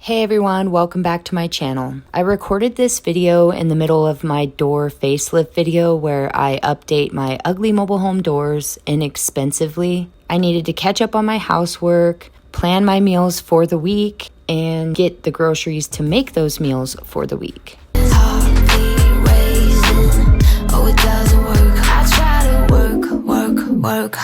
Hey everyone, welcome back to my channel. I recorded this video in the middle of my door facelift video where I update my ugly mobile home doors inexpensively. I needed to catch up on my housework, plan my meals for the week, and get the groceries to make those meals for the week. Work.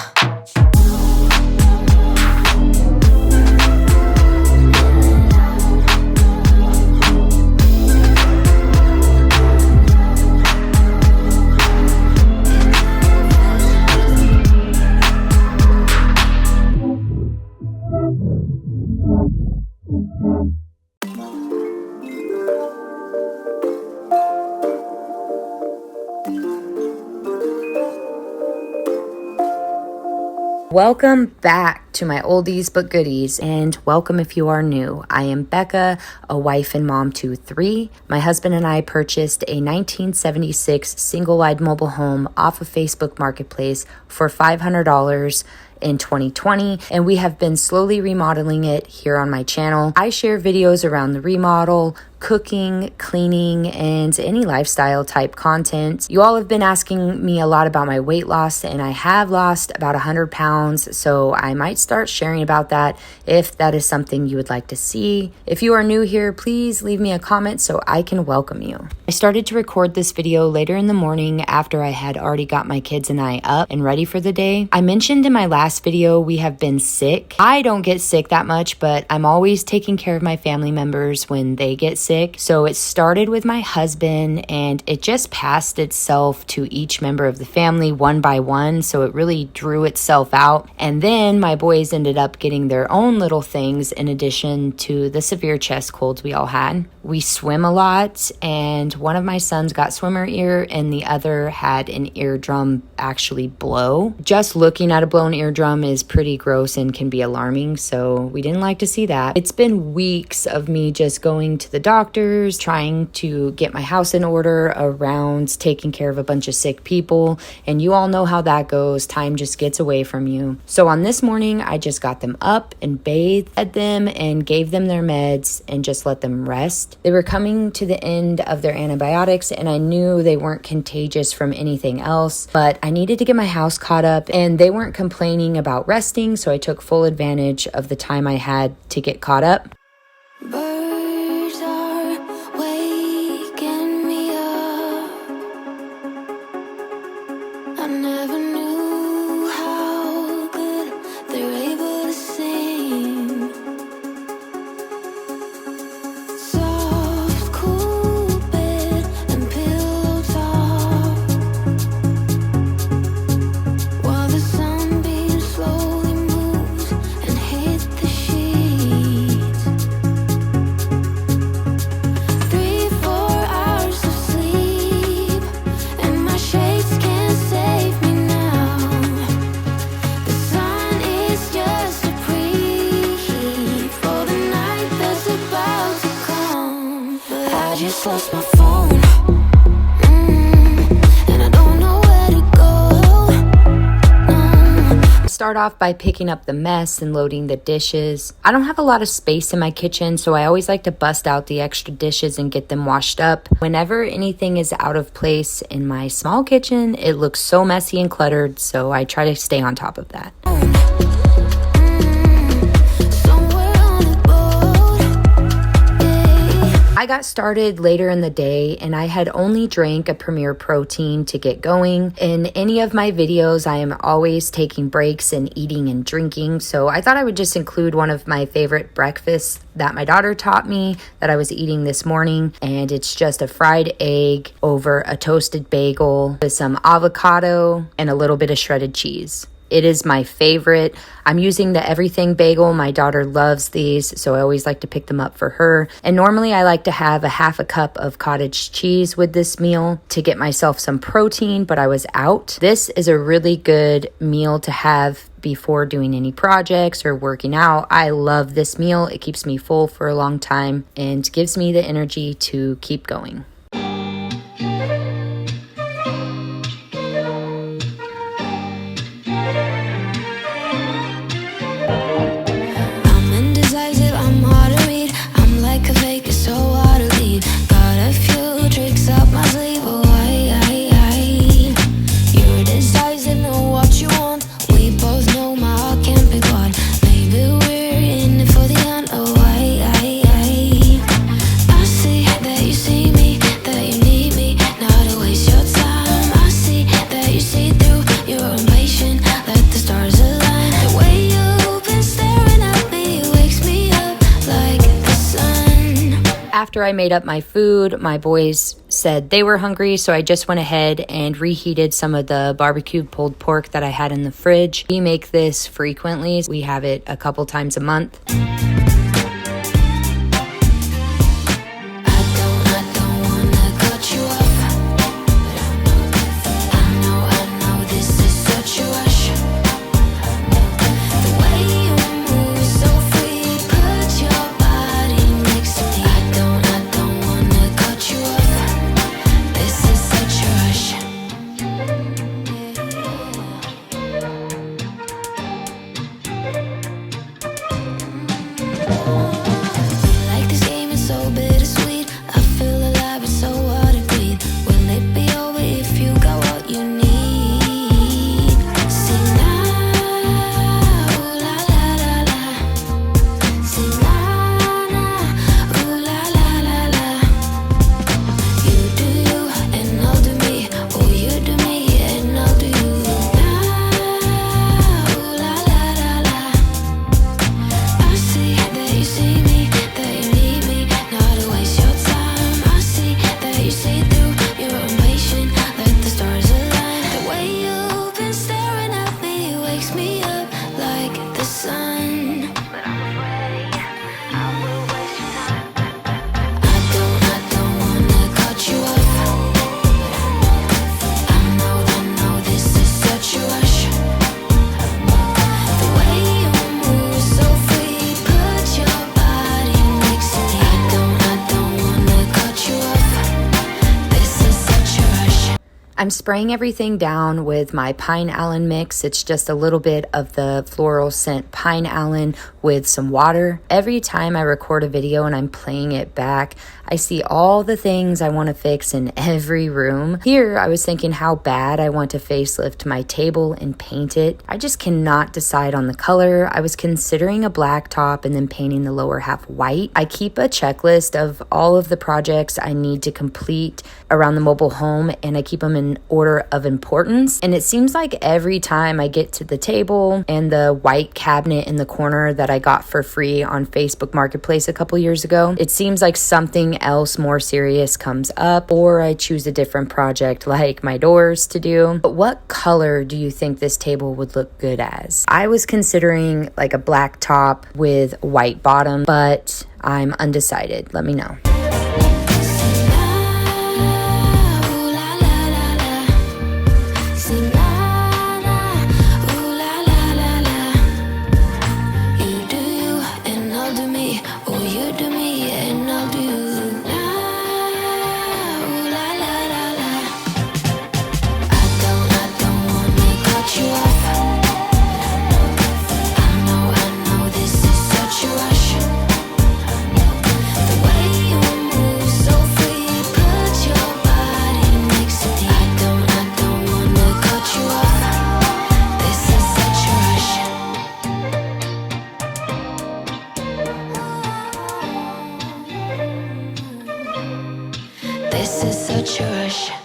Welcome back to my oldies but goodies, and welcome if you are new. I am Becca, a wife and mom to 3. My husband and I purchased a 1976 single-wide mobile home off of Facebook Marketplace for $500 in 2020, and we have been slowly remodeling it here on my channel. I share videos around the remodel, cooking, cleaning, and any lifestyle type content. You all have been asking me a lot about my weight loss, and I have lost about 100 pounds, so I might start sharing about that if that is something you would like to see. If you are new here, please leave me a comment so I can welcome you. I started to record this video later in the morning after I had already got my kids and I up and ready for the day. I mentioned in my last video we have been sick. I don't get sick that much, but I'm always taking care of my family members when they get sick. So it started with my husband and it just passed itself to each member of the family one by one. So it really drew itself out. And then my boys ended up getting their own little things in addition to the severe chest colds we all had. We swim a lot, and one of my sons got swimmer ear and the other had an eardrum actually blow. Just looking at a blown eardrum is pretty gross and can be alarming, so we didn't like to see that. It's been weeks of me just going to the doctors, trying to get my house in order around taking care of a bunch of sick people, and you all know how that goes. Time just gets away from you. So on this morning, I just got them up and bathed, fed them, and gave them their meds and just let them rest. They were coming to the end of their antibiotics, and I knew they weren't contagious from anything else, but I needed to get my house caught up, and they weren't complaining about resting, so I took full advantage of the time I had to get caught up. Birds are waking me up. I never knew how good they're able to sing. Soft, cool bed and pillow talk, while the sunbeam slowly moves and hit the sheets. 3-4 hours of sleep, and my shades can't save me now. The sun is just a preheat for the night that's about to come. But I just lost my phone, and I don't know where to go. Start off by picking up the mess and loading the dishes. I don't have a lot of space in my kitchen, so I always like to bust out the extra dishes and get them washed up. Whenever anything is out of place in my small kitchen, it looks so messy and cluttered, so I try to stay on top of that. Somewhere on a boat, yeah. I got started later in the day and I had only drank a Premier Protein to get going. In any of my videos, I am always taking breaks and eating and drinking, so I thought I would just include one of my favorite breakfasts that my daughter taught me that I was eating this morning, and it's just a fried egg over a toasted bagel with some avocado and a little bit of shredded cheese. It is my favorite. I'm using the everything bagel. My daughter loves these, so I always like to pick them up for her. And normally I like to have a half a cup of cottage cheese with this meal to get myself some protein, but I was out. This is a really good meal to have before doing any projects or working out. I love this meal. It keeps me full for a long time and gives me the energy to keep going. I'm indecisive, I'm hard to read. I'm like After I made up my food, my boys said they were hungry, so I just went ahead and reheated some of the barbecued pulled pork that I had in the fridge. We make this frequently. We have it a couple times a month. I'm spraying everything down with my pine allen mix. It's just a little bit of the floral scent pine allen with some water. Every time I record a video and I'm playing it back, I see all the things I want to fix in every room. Here, I was thinking how bad I want to facelift my table and paint it. I just cannot decide on the color. I was considering a black top and then painting the lower half white. I keep a checklist of all of the projects I need to complete around the mobile home, and I keep them in order of importance. And it seems like every time I get to the table and the white cabinet in the corner that I got for free on Facebook Marketplace a couple years ago, it seems like something else more serious comes up, or I choose a different project like my doors to do. But what color do you think this table would look good as? I was considering like a black top with white bottom, but I'm undecided. Let me know.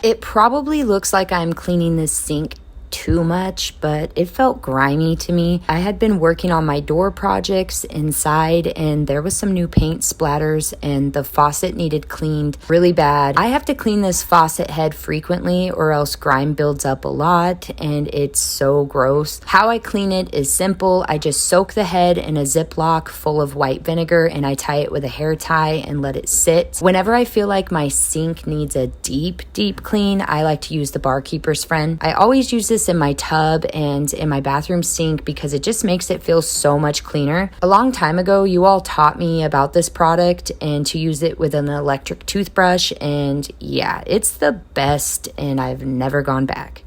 It probably looks like I'm cleaning this sink too much, but it felt grimy to me. I had been working on my door projects inside, and there was some new paint splatters, and the faucet needed cleaned really bad. I have to clean this faucet head frequently, or else grime builds up a lot, and it's so gross. How I clean it is simple. I just soak the head in a Ziploc full of white vinegar, and I tie it with a hair tie and let it sit. Whenever I feel like my sink needs a deep clean, I like to use the Barkeeper's Friend. I always use this in my tub and in my bathroom sink because it just makes it feel so much cleaner. A long time ago, you all taught me about this product and to use it with an electric toothbrush, and yeah, it's the best, and I've never gone back.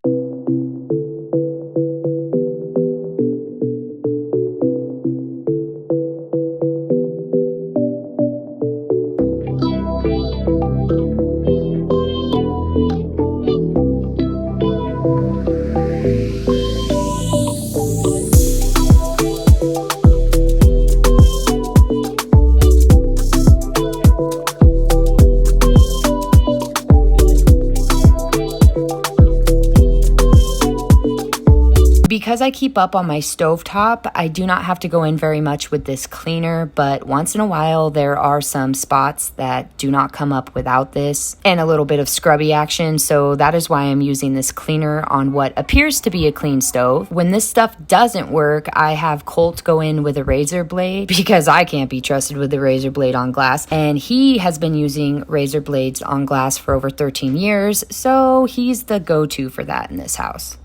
Because I keep up on my stovetop, I do not have to go in very much with this cleaner, but once in a while there are some spots that do not come up without this and a little bit of scrubby action, so that is why I'm using this cleaner on what appears to be a clean stove. When this stuff doesn't work, I have Colt go in with a razor blade because I can't be trusted with the razor blade on glass, and he has been using razor blades on glass for over 13 years, so he's the go-to for that in this house.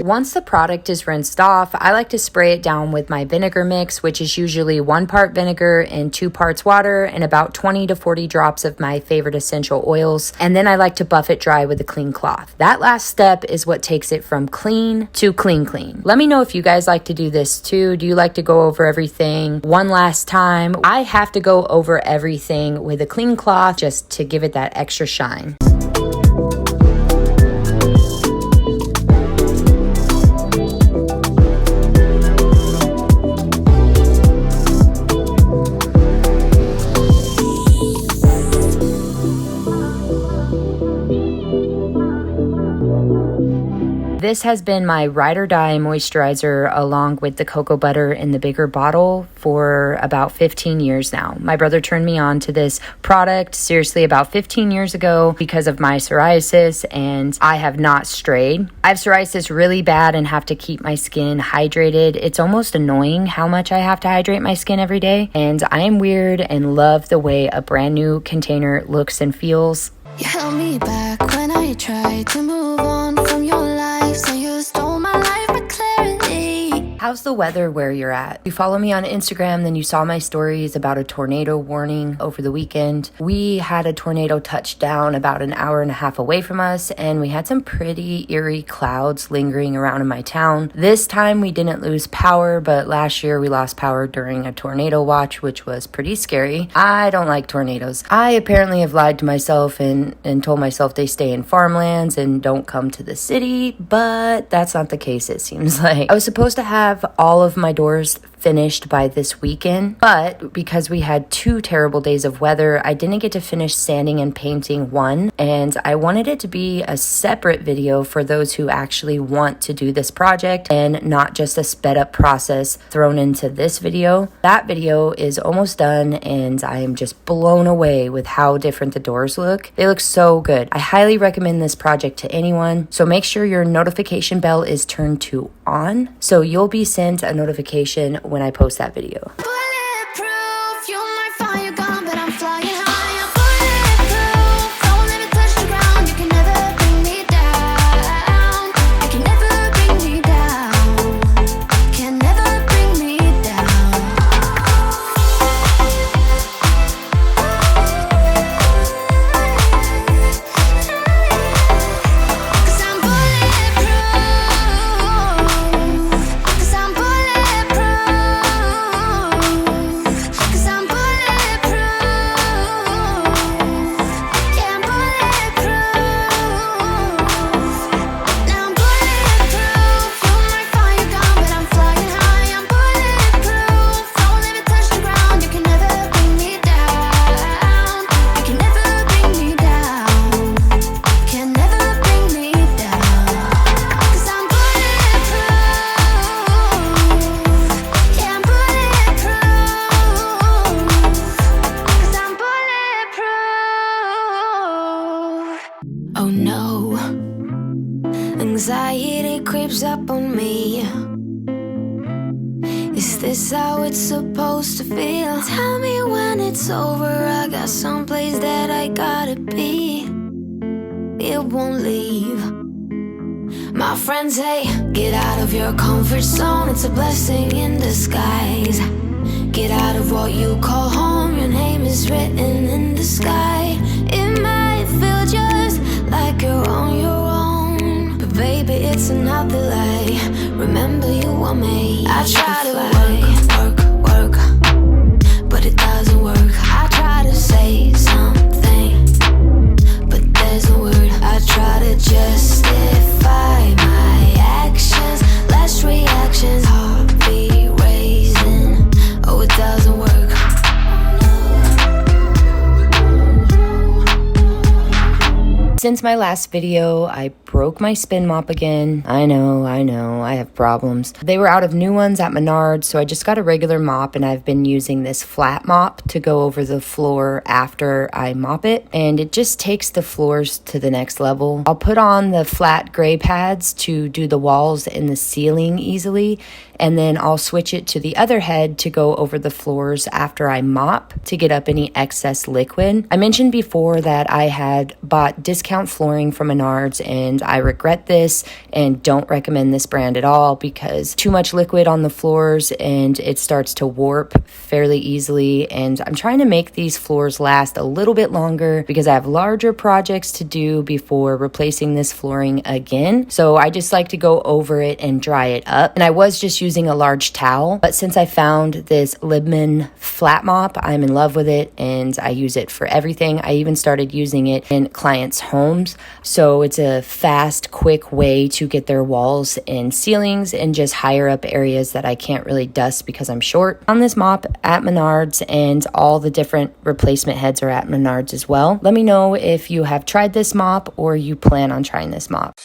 Once the product is rinsed off, I like to spray it down with my vinegar mix, which is usually 1 part vinegar and 2 parts water and about 20 to 40 drops of my favorite essential oils. And then I like to buff it dry with a clean cloth. That last step is what takes it from clean to clean. Let me know if you guys like to do this too. Do you like to go over everything one last time? I have to go over everything with a clean cloth just to give it that extra shine. This has been my ride or die moisturizer along with the cocoa butter in the bigger bottle for about 15 years now. My brother turned me on to this product seriously about 15 years ago because of my psoriasis, and I have not strayed. I have psoriasis really bad and have to keep my skin hydrated. It's almost annoying how much I have to hydrate my skin every day, and I am weird and love the way a brand new container looks and feels. You held me back when I tried to move on from your life, so you stole my life with clarity. How's the weather where you're at? If you follow me on Instagram, then you saw my stories about a tornado warning over the weekend. We had a tornado touch down about an hour and a half away from us, and we had some pretty eerie clouds lingering around in my town. This time we didn't lose power, but last year we lost power during a tornado watch, which was pretty scary. I don't like tornadoes. I apparently have lied to myself and told myself they stay in farmlands and don't come to the city, but that's not the case, it seems like. I was supposed to have all of my doors finished by this weekend, but because we had 2 terrible days of weather, I didn't get to finish sanding and painting one, and I wanted it to be a separate video for those who actually want to do this project and not just a sped up process thrown into this video. That video is almost done, and I am just blown away with how different the doors look. They look so good. I highly recommend this project to anyone, so make sure your notification bell is turned to on so you'll be sent a notification when I post that video. Bulletproof, you're my fire gun, but I'm flying high. I'm bulletproof, don't let me touch the ground. You can never bring me down. You can never bring me down. Can never bring me down. 'Cause I'm bulletproof. 'Cause I'm Oh no, anxiety creeps up on me. Is this how it's supposed to feel? Tell me when it's over, I got someplace that I gotta be. It won't leave. My friends say, get out of your comfort zone, it's a blessing in disguise. Get out of what you call home, your name is written in the sky. It might feel just like you're on your own, but baby, it's another lie. Remember you were made. I try to work, but it doesn't work. I try to say something, but there's no word. I try to justify my actions, less reactions. Since my last video, I broke my spin mop again. I know, I have problems. They were out of new ones at Menards, so I just got a regular mop, and I've been using this flat mop to go over the floor after I mop it, and it just takes the floors to the next level. I'll put on the flat gray pads to do the walls and the ceiling easily, and then I'll switch it to the other head to go over the floors after I mop to get up any excess liquid. I mentioned before that I had bought discount flooring from Menards, and I regret this and don't recommend this brand at all because too much liquid on the floors and it starts to warp fairly easily. And I'm trying to make these floors last a little bit longer because I have larger projects to do before replacing this flooring again. So I just like to go over it and dry it up. And I was just using a large towel, but since I found this Libman flat mop, I'm in love with it and I use it for everything. I even started using it in clients' homes. So it's a fast, quick way to get their walls and ceilings and just higher up areas that I can't really dust because I'm short. On this mop at Menards, and all the different replacement heads are at Menards as well. Let me know if you have tried this mop or you plan on trying this mop.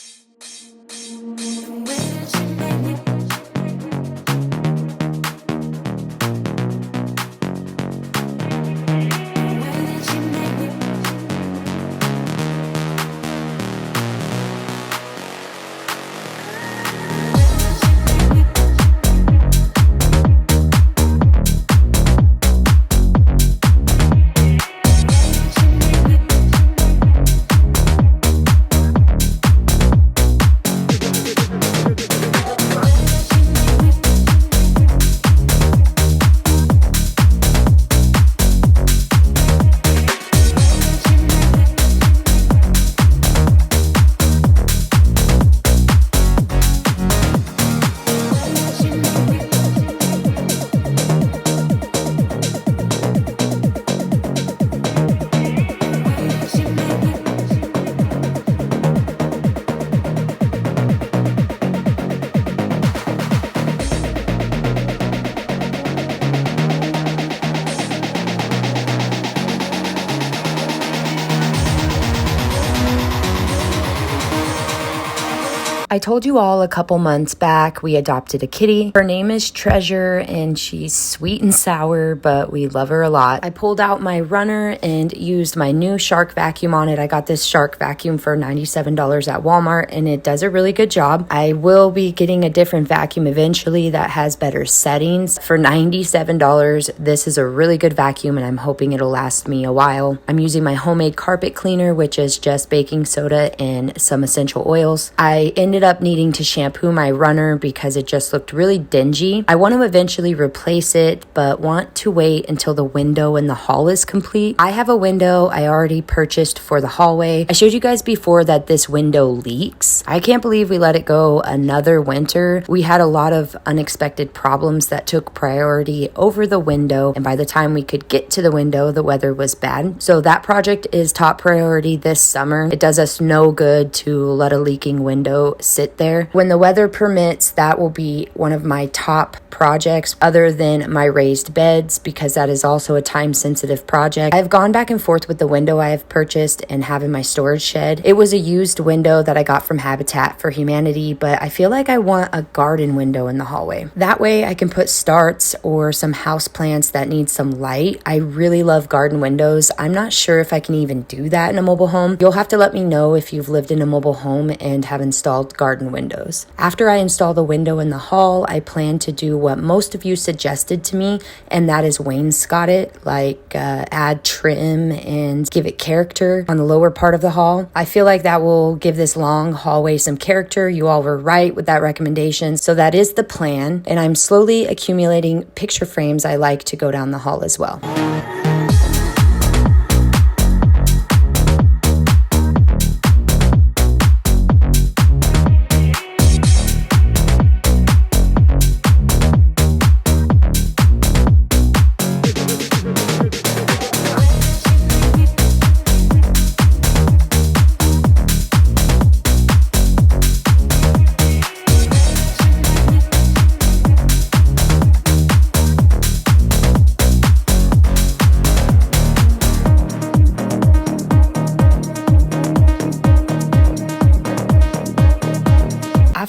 I told you all a couple months back we adopted a kitty. Her name is Treasure and she's sweet and sour, but we love her a lot. I pulled out my runner and used my new Shark vacuum on it. I got this Shark vacuum for $97 at Walmart and it does a really good job. I will be getting a different vacuum eventually that has better settings. For $97, this is a really good vacuum and I'm hoping it'll last me a while. I'm using my homemade carpet cleaner, which is just baking soda and some essential oils. I ended up needing to shampoo my runner because it just looked really dingy. I want to eventually replace it, but want to wait until the window in the hall is complete. I have a window I already purchased for the hallway. I showed you guys before that this window leaks. I can't believe we let it go another winter. We had a lot of unexpected problems that took priority over the window, and by the time we could get to the window, the weather was bad. So that project is top priority this summer. It does us no good to let a leaking window sit there. When the weather permits, that will be one of my top projects other than my raised beds because that is also a time sensitive project. I've gone back and forth with the window I have purchased and have in my storage shed. It was a used window that I got from Habitat for Humanity, but I feel like I want a garden window in the hallway. That way I can put starts or some house plants that need some light. I really love garden windows. I'm not sure if I can even do that in a mobile home. You'll have to let me know if you've lived in a mobile home and have installed garden windows. After I install the window in the hall, I plan to do what most of you suggested to me, and that is wainscot it, like add trim and give it character on the lower part of the hall. I feel like that will give this long hallway some character. You all were right with that recommendation. So that is the plan, and I'm slowly accumulating picture frames I like to go down the hall as well.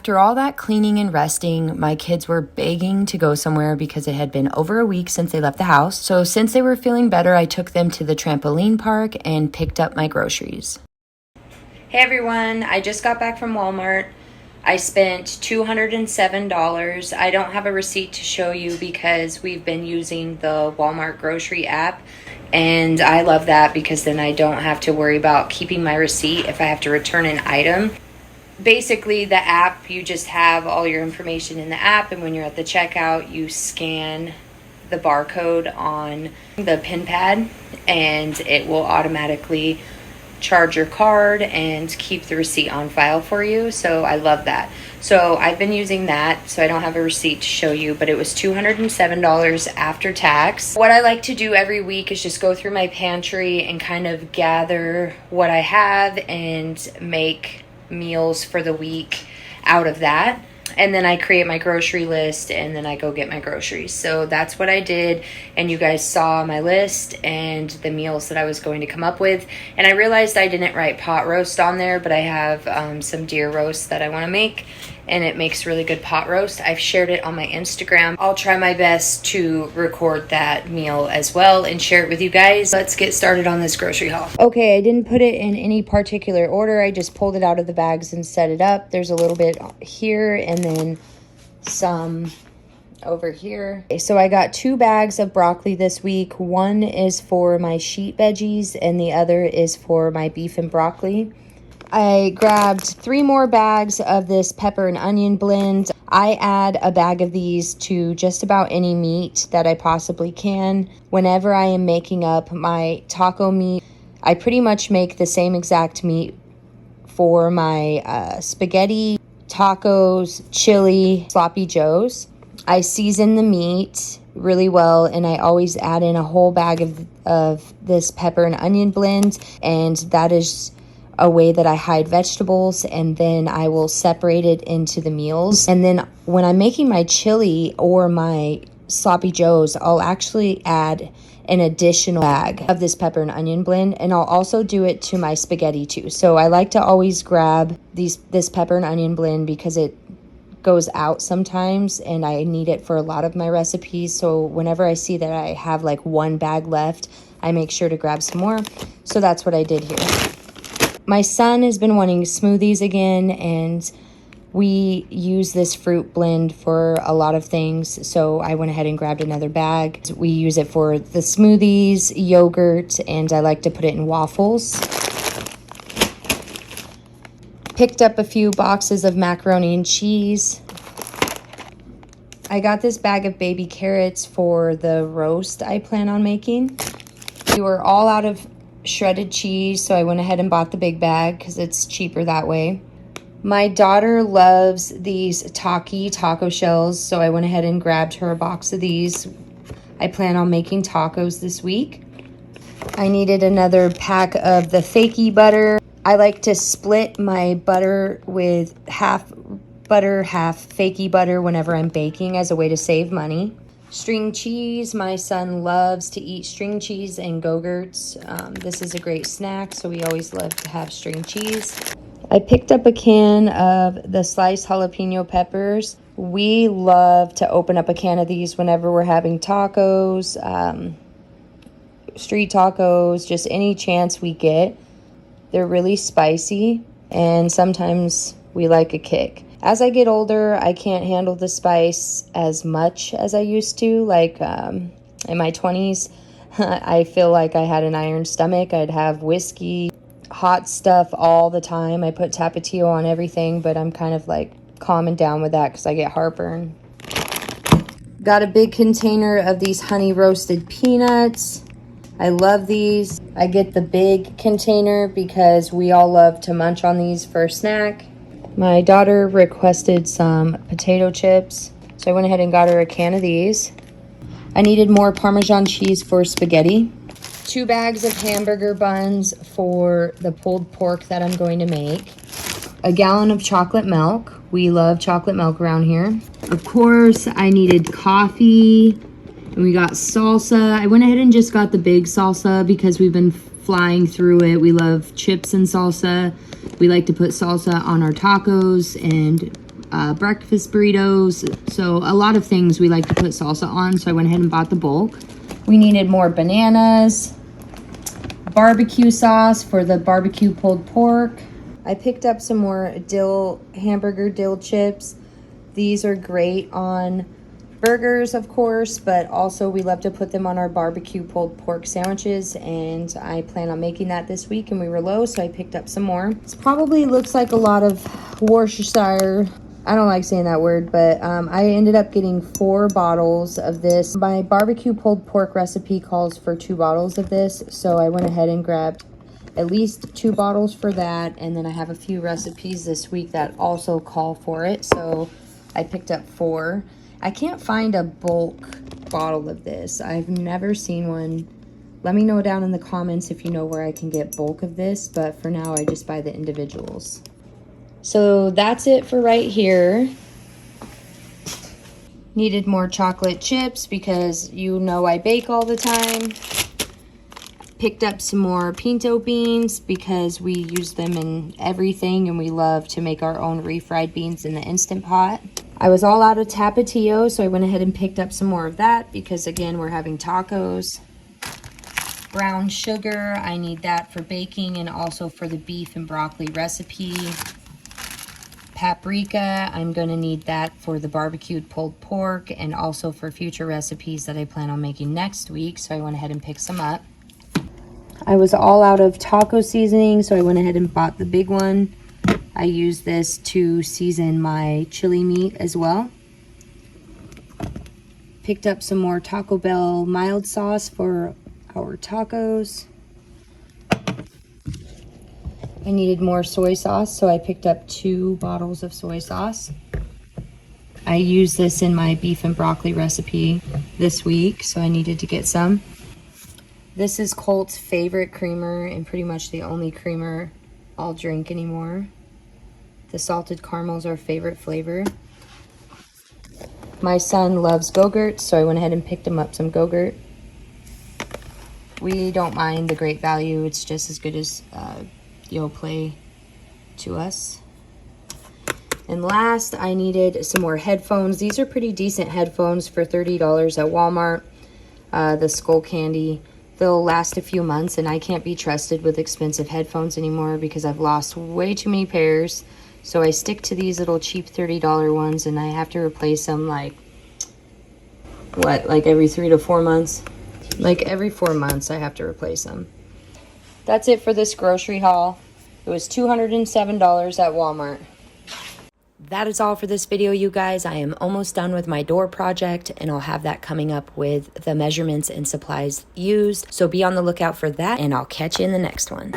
After all that cleaning and resting, my kids were begging to go somewhere because it had been over a week since they left the house. So since they were feeling better, I took them to the trampoline park and picked up my groceries. Hey everyone, I just got back from Walmart. I spent $207. I don't have a receipt to show you because we've been using the Walmart grocery app, and I love that because then I don't have to worry about keeping my receipt if I have to return an item. Basically, the app, you just have all your information in the app, and when you're at the checkout, you scan the barcode on the pin pad, and it will automatically charge your card and keep the receipt on file for you. So I love that. So I've been using that, so I don't have a receipt to show you, but it was $207 after tax. What I like to do every week is just go through my pantry and kind of gather what I have and make meals for the week out of that. And then I create my grocery list and then I go get my groceries. So that's what I did. And you guys saw my list and the meals that I was going to come up with. And I realized I didn't write pot roast on there, but I have some deer roast that I want to make. And it makes really good pot roast. I've shared it on my Instagram. I'll try my best to record that meal as well and share it with you guys. Let's get started on this grocery haul. Okay, I didn't put it in any particular order. I just pulled it out of the bags and set it up. There's a little bit here and then some over here. So I got 2 bags of broccoli this week. One is for my sheet veggies and the other is for my beef and broccoli. I grabbed 3 more bags of this pepper and onion blend. I add a bag of these to just about any meat that I possibly can. Whenever I am making up my taco meat, I pretty much make the same exact meat for my spaghetti, tacos, chili, sloppy joes. I season the meat really well, and I always add in a whole bag of this pepper and onion blend, and that is a way that I hide vegetables, and then I will separate it into the meals. And then when I'm making my chili or my sloppy joes, I'll actually add an additional bag of this pepper and onion blend, and I'll also do it to my spaghetti too. So I like to always grab this pepper and onion blend because it goes out sometimes and I need it for a lot of my recipes. So whenever I see that I have like 1 bag left, I make sure to grab some more. So that's what I did here. My son has been wanting smoothies again, and we use this fruit blend for a lot of things, so I went ahead and grabbed another bag. We use it for the smoothies, yogurt, and I like to put it in waffles. Picked up a few boxes of macaroni and cheese. I got this bag of baby carrots for the roast I plan on making. We were all out of shredded cheese, so I went ahead and bought the big bag because it's cheaper that way. My daughter loves these taco shells, so I went ahead and grabbed her a box of these. I plan on making tacos this week. I needed another pack of the fakey butter. I like to split my butter with half butter, half fakey butter whenever I'm baking as a way to save money. String cheese. My son loves to eat string cheese and Go-Gurts. This is a great snack, so we always love to have string cheese. I picked up a can of the sliced jalapeno peppers. We love to open up a can of these whenever we're having tacos, street tacos, just any chance we get. They're really spicy, and sometimes we like a kick. As I get older, I can't handle the spice as much as I used to. Like in my 20s, I feel like I had an iron stomach. I'd have whiskey, hot stuff all the time. I put Tapatio on everything, but I'm kind of like calming down with that because I get heartburn. Got a big container of these honey roasted peanuts. I love these. I get the big container because we all love to munch on these for a snack. My daughter requested some potato chips, so I went ahead and got her a can of these. I needed more Parmesan cheese for spaghetti. 2 bags of hamburger buns for the pulled pork that I'm going to make. A gallon of chocolate milk. We love chocolate milk around here. Of course, I needed coffee. And we got salsa. I went ahead and just got the big salsa because we've been flying through it. We love chips and salsa. We like to put salsa on our tacos, and breakfast burritos. So a lot of things we like to put salsa on. So I went ahead and bought the bulk. We needed more bananas, barbecue sauce for the barbecue pulled pork. I picked up some more hamburger dill chips. These are great on burgers, of course, but also we love to put them on our barbecue pulled pork sandwiches, and I plan on making that this week, and we were low, so I picked up some more. This probably looks like a lot of Worcestershire. I don't like saying that word, but I ended up getting 4 bottles of this. My barbecue pulled pork recipe calls for 2 bottles of this, so I went ahead and grabbed at least 2 bottles for that, and then I have a few recipes this week that also call for it, so I picked up 4. I can't find a bulk bottle of this. I've never seen one. Let me know down in the comments if you know where I can get bulk of this, but for now I just buy the individuals. So that's it for right here. Needed more chocolate chips because you know I bake all the time. Picked up some more pinto beans because we use them in everything, and we love to make our own refried beans in the Instant Pot. I was all out of Tapatio, so I went ahead and picked up some more of that because, again, we're having tacos. Brown sugar, I need that for baking and also for the beef and broccoli recipe. Paprika, I'm going to need that for the barbecued pulled pork and also for future recipes that I plan on making next week, so I went ahead and picked some up. I was all out of taco seasoning, so I went ahead and bought the big one. I use this to season my chili meat as well. Picked up some more Taco Bell mild sauce for our tacos. I needed more soy sauce, so I picked up 2 bottles of soy sauce. I use this in my beef and broccoli recipe this week, so I needed to get some. This is Colt's favorite creamer and pretty much the only creamer I'll drink anymore. The salted caramel is our favorite flavor. My son loves Go-Gurt, so I went ahead and picked him up some Go-Gurt. We don't mind the great value. It's just as good as Yoplait to us. And last, I needed some more headphones. These are pretty decent headphones for $30 at Walmart. The Skull Candy. They'll last a few months, and I can't be trusted with expensive headphones anymore because I've lost way too many pairs. So I stick to these little cheap $30 ones, and I have to replace them like every 3 to 4 months? Like every 4 months I have to replace them. That's it for this grocery haul. It was $207 at Walmart. That is all for this video, you guys. I am almost done with my door project, and I'll have that coming up with the measurements and supplies used. So be on the lookout for that, and I'll catch you in the next one.